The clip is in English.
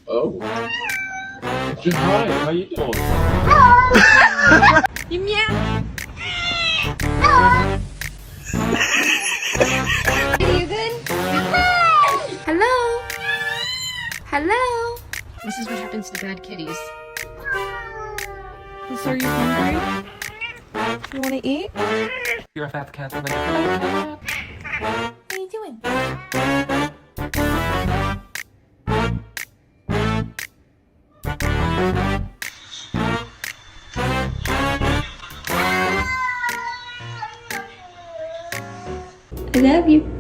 Oh. Hi, how you doing? You meow. Are you good? Hello? Hello? This is what happens to bad kitties. So are you hungry? You want to eat? You're a fat cat. What are you doing? I love you.